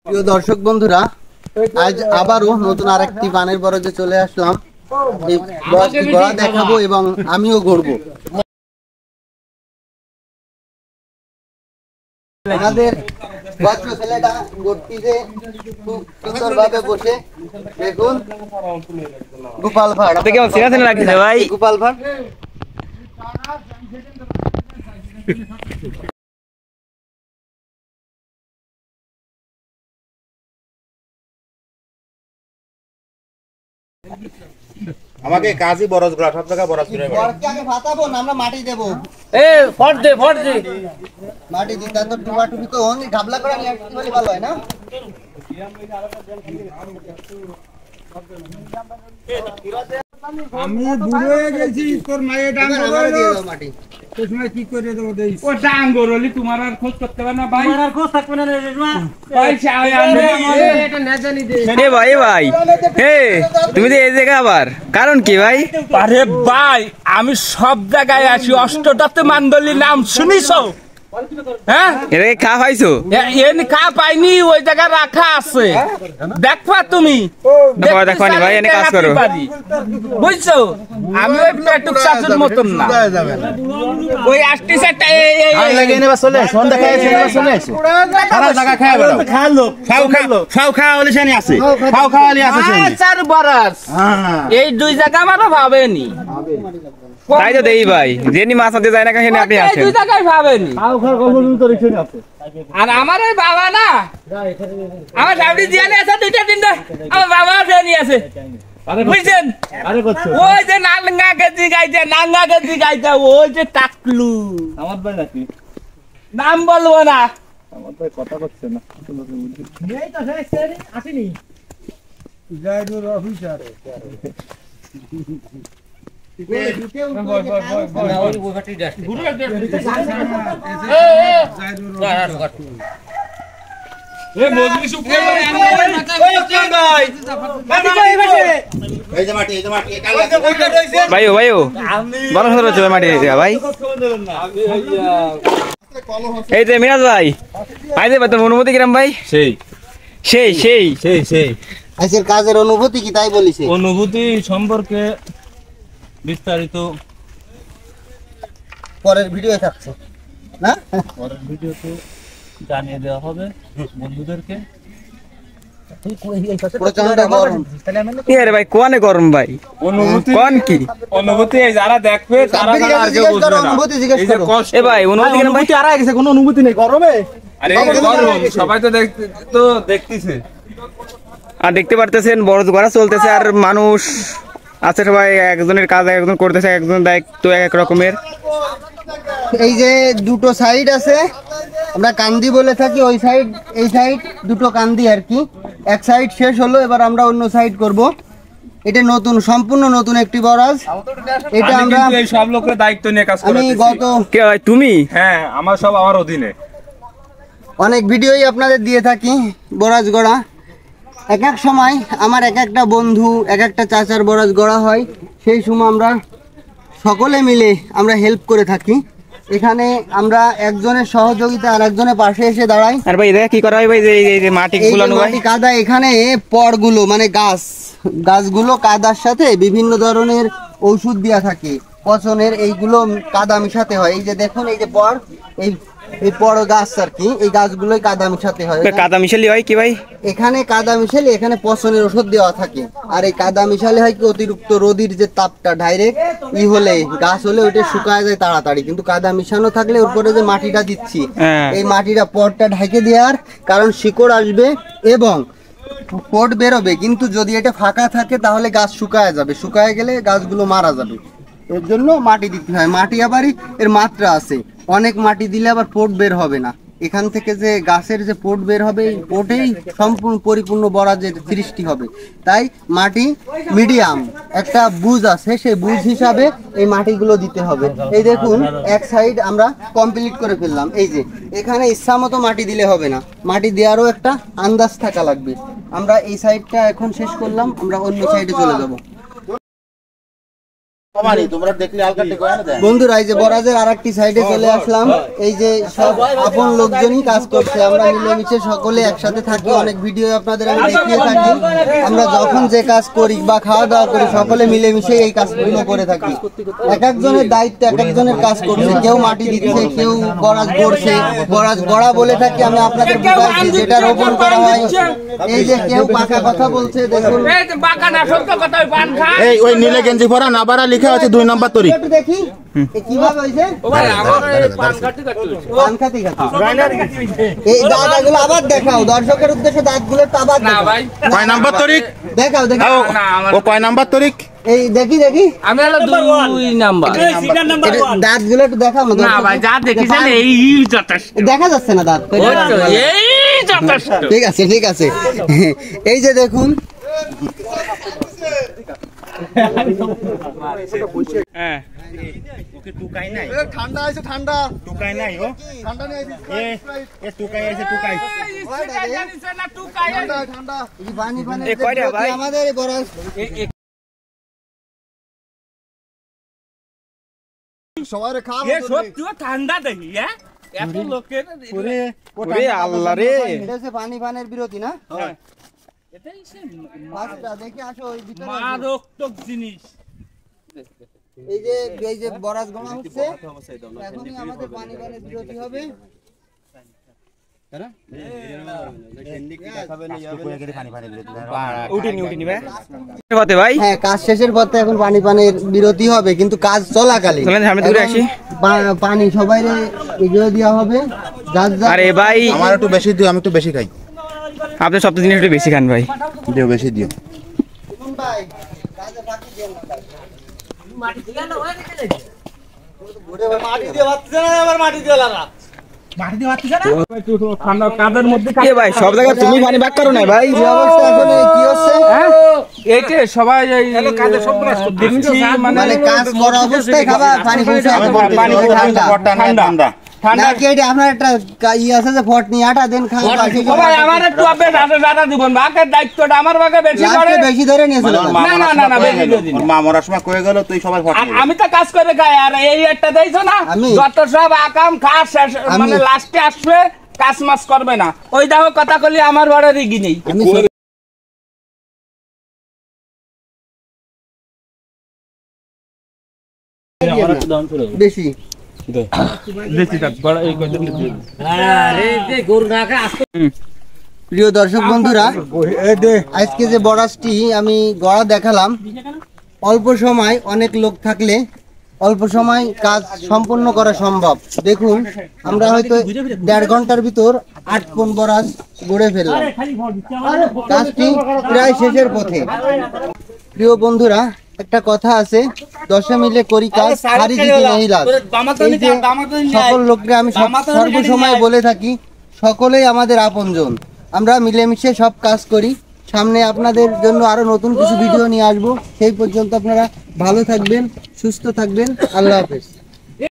প্রিয় দর্শক বন্ধুরা, আজ আবারও নতুন আরেকটি বানের বরজে চলে আসলাম। এই বরজটি গড়া দেখাবো এবং আমিও গড়বো। আমাদের বাচ্চা ছেলেটা গড়তিতে খুব সুন্দরভাবে বসে দেখুন। গোপাল ভাড় কেমন সিনেমা লাগছে ভাই? গোপাল ভাড় আমাকে কাজী বরজ গুলা সব জায়গা বরজ করে আগে ভাতাবো না, আমরা মাটি দেবো। ফট দে মাটি দিতে তো টুবা টুবি তো অনেক গাবলা করে নিয়ে আসতে বলে ভালো হয় না। আমি দূরে হয়ে গেছি, তোর মায়ের ডাং দিয়ে দাও মাটি। তোর সময় কি করে দেবো দেই ও ডাং গরলি তোমার আর খোঁজ করতে হবে না ভাই, তোমার আর খোঁজ থাকবে না রে রেজমা ভাই। চাই আমরা এটা না জানি দে এ ভাই হে তুমি তো এই জায়গা আবার কারণ কি ভাই? আরে ভাই আমি সব জায়গায় আসি, অষ্টটাতে মান্দলি নাম শুনিছো? হ্যাঁ এটা খা পাইছো? এনে খা পাইনি, ওই জায়গা রাখা আছে, দেখবা তুমি। দেখো নি ভাই, এনে কাজ করো বুঝছো? আমি ওই পেটুক চাচুর মতন না, ওই আষ্টি সেটা এই লাগিয়ে নেবা চলে সন্ধ্যা খায় চলে আসো সারা জায়গা খায় বলো খালো খাও খাওয়া হলে সেনি আছে খাও খাওয়ালি আছে সেনি চার বরাস এই দুই জায়গা আমারও ভাবেনি। তাই তো দেই ভাই, যেনি মাছ আনতে যায় না কেন আপনি আছেন, দুই জায়গায় ভাবেনি। আর আমার ওই বাবা না, আমার সামনে জিয়ানি আছে দুইটা তিনটা, আমার বাবা জিয়ানি আছে বুঝছেন? ওই যে নাঙ্গা গেজি গাইতে ওই যে টাকলু আমার ভাই নাকি নাম বলবো না, আমার ভাই কথা বলছে না আসেনি জায়দুর অফিসার ভাইও বড় সদর হচ্ছে মাটি ভাই। এই যে মিরাজ ভাই, ভাই যে তোমার অনুভূতি কিরম ভাই? সেই আজকের কাজের অনুভূতি কি তাই বলিছে? অনুভূতি সম্পর্কে বিস্তারিত পরের ভিডিও থাকছে না, পরের ভিডিওতে জানিয়ে দেওয়া হবে বন্ধুদেরকে। প্রচন্ড গরম। কি আরে ভাই কোয়ানে গরম ভাই? কোন কি অনুভূতি যারা দেখবে তারা আর কেউ বুঝবে না। অনুভূতি জিজ্ঞেস করো। এ ভাই অনুভূতি কিরম ভাই? আর গেছে কোনো অনুভূতি নেই গরমে। আরে গরম সবাই তো দেখতেছে আর দেখতে পারতেছেন বরজ গড়া চলতেছে, আর মানুষ আছে সবাই একজনের কাজ একজন করতেছে, একজন দায়িত্ব এক রকমের। এই যে দুটো সাইড আছে, আমরা কান্দি বলে থাকি, ওই সাইড এই সাইড দুটো কান্দি আর কি। এক সাইড শেষ হলো, এবার আমরা অন্য সাইড করব। এটা নতুন, সম্পূর্ণ নতুন একটি বরাজ। এটা আমরা এই সব লোকের দায়িত্ব নিয়ে কাজ আমি করতেছি। গত কে ভাই তুমি? হ্যাঁ আমার সব আমার অধীনে। অনেক ভিডিওই আপনাদের দিয়ে থাকি বরাজ গড়া। এক এক সময় আমার এক একটা বন্ধু এক একটা চাচার বরাজ গড়া হয়, সেই সময় আমরা সকলে মিলে আমরা হেল্প করে থাকি। এখানে আমরা একজনের সহযোগিতা আর একজনের পাশে এসে দাঁড়াই। আর ভাই এটা কি করা হয় ভাই? যে মাটি এই যে গুলানো ভাই, মাটি কাদা, এখানে পড়গুলো মানে গাছগুলো কাদার সাথে বিভিন্ন ধরনের ঔষধ দেওয়া থাকে পচনের, এইগুলো কাদা মিশাতে হয়। এই যে দেখুন, এই যে পড়, এই পড় গাছ আর কি, এই গাছগুলোই কাদা মিশাতে হয়। কাদা মিশালি হয় কি ভাই? এখানে কাদা মিশালে এখানে পচনের ওষুধ দেওয়া থাকে। আর এই কাদা মিশালে হয় কি, অতিরিক্ত রোদির যে তাপটা ডাইরেক্ট হলে গাছ হলে ওইটা শুকায় যায় তাড়াতাড়ি, কিন্তু কাদা মিশানো থাকলে উপরে যে মাটিটা দিচ্ছি, এই মাটিটা পটটা ঢেকে দেওয়ার কারণ শিকড় আসবে এবং পট বেরোবে, কিন্তু যদি এটা ফাঁকা থাকে তাহলে গাছ শুকায় যাবে, শুকায় গেলে গাছগুলো মারা যাবে। এর জন্য মাটি দিতে হয়। মাটি আবারই এর মাত্রা আছে, অনেক মাটি দিলে আবার পট বের হবে না। এখান থেকে যে গাছের যে পট বের হবে, এই পটেই সম্পূর্ণ পরিপূর্ণ বরাজের সৃষ্টি হবে। তাই মাটি মিডিয়াম একটা বুঝ আছে, সেই বুঝ হিসাবে এই মাটিগুলো দিতে হবে। এই দেখুন এক সাইড আমরা কমপ্লিট করে ফেললাম। এই যে এখানে ইচ্ছা মতো মাটি দিলে হবে না, মাটি দেওয়ারও একটা আন্দাজ থাকা লাগবে। আমরা এই সাইডটা এখন শেষ করলাম, আমরা অন্য সাইডে চলে যাব। পানি তোমরা দেখলে হালকা টেকো না দেন। বন্ধুরা এই যে বরাজের আরেকটি সাইডে চলে আসলাম। এই যে সব আপন লোকজনই কাজ করছে, আমরা মিলেমিশে সকলে একসাথে থাকি। অনেক ভিডিও আপনাদের আমি দেখিয়ে থাকি। আমরা যখন যে কাজ করি বা খাওয়া দাওয়া করি সকলে মিলেমিশে এই কাজগুলো করে থাকি। এক একজনের দায়িত্ব, এক একজনের কাজ করছে। কেউ মাটি দিচ্ছে, কেউ বরাজ গড়ছে। বরাজ গড়া বলে থাকি আমি আপনাদের বুঝাইছি, যেটা রোপণ করা হয়। এই যে কেউ পাকা কথা বলছে, দেখুন এই যে বাঁকা না সত্য কথা ওই পান খা এই ওই নীলে গেঞ্জি পরা নাবারা লেখা আছে 2 নম্বর তরি। একটু দেখি এ কিভাবে হইছে। ও ভাই আমার এই পান খাতে কাটতে পান খাতি খাতি। এই দাঁতগুলো আবার দেখাও, দর্শকের উদ্দেশ্যে দাঁতগুলো তো আবার না দেখাও। ভাই কয় নাম্বার তরিক? দেখাও দেখাও। না আমার ও কয় নাম্বার তরিক? এই দেখি দেখি আমি হলো 2 নাম্বার দাঁতগুলো একটু দেখাও না না দর্শক। ভাই যা দেখেছেন এই যথেষ্ট দেখা যাচ্ছে না দাঁত। ওই তো, এই যথেষ্ট ঠিক আছে ঠিক আছে। এই যে দেখুন হ্যাঁ ঠান্ডা আছে, ঠান্ডা টুকাই নাই ও ঠান্ডা নেই। এ টুকাই আছে টুকাই। ঠান্ডা এই পানি পানি এ কয়টা ভাই? আমাদের বড় সবাই খাওয়া সত্যিও ঠান্ডা দেখি হ্যাঁ এত লোকের ওরে আল্লাহ রে। এটা হচ্ছে পানি পানের বিরতি না? এটাই সে ফার্স্টটা দেখে আসো ওই ভিতরে আসো। মারাত্মক জিনিস এই যে বরাজ গণা হচ্ছে, এখনই আমাদের পানি পানের বিরতি হবে। উঠিনি ভাই। হ্যাঁ, কাজ শেষের পর তো এখন পানি পানের বিরতি হবে, কিন্তু কাজ চলাকালীন চলেন সামনে দূরে আসি। পানি সবাই এগিয়ে দেওয়া হবে। যার যার আরে ভাই আমার একটু বেশি দিও, আমি একটু বেশি খাই। আপনি সব জিনিস একটু বেশি খান ভাই। দিও বেশি দিও। ভাই কাজে বাকি দেন না। ঠান্ডা কাদের মধ্যে এ ভাই সব জায়গায় তুমি পানি ভাগ করো না ভাই। কি অবস্থা এখন? কি হচ্ছে? এইটা সবাই মানে কাজ করা অবস্থায় খাবার পানি পৌঁছে আমি বলতে পানি চাই, ঠান্ডা ঘরটা নিয়ে ঠান্ডা। না কি এটা আপনার একটা ই আছে যে ফট নিয়ে আটা দেন খাওয়া সবাই আমার একটু অভ্যেস আছে দাদা দিবেন বাকের দায়িত্বটা আমার বাকে বেশি করে বেশি ধরে নিয়েছিল ওর মা না, মরার না, সময় বেশি কয়ে গেল, দিন। ওর মা মরার সময় কয়ে গেল তুই সবাই ফট আর নিবি। আমি তো কাজ করে খাই আর এই একটা দিয়েছো না আমি? যত সব আকাম খাস শেষ মানে লাস্টে আসবে কাজ মাস করবে না ওই দেখো কথা কলি আমার বড় রিগি নেই আমি বেশি প্রিয় দর্শক বন্ধুরা, আজকে যে বরাজটি আমি গড়া দেখালাম, অল্প সময় অনেক লোক থাকলে অল্প সময় কাজ সম্পন্ন করা সম্ভব। দেখুন আমরা হয়তো 1.5 ঘন্টার ভিতর 8 পন বরাজ গড়ে ফেললাম। কাজটি প্রায় শেষের পথে। প্রিয় বন্ধুরা, একটা কথা আছে, 10 মিলে করি কাজ হারি জিতি নেই লাজ। এই যে সকল লোককে আমি সর্বসময় বলে থাকি, সকলেই আমাদের আপনজন। আমরা মিলেমিশে সব কাজ করি। সামনে আপনাদের জন্য আরো নতুন কিছু ভিডিও নিয়ে আসবো। সেই পর্যন্ত আপনারা ভালো থাকবেন, সুস্থ থাকবেন। আল্লাহ হাফেজ।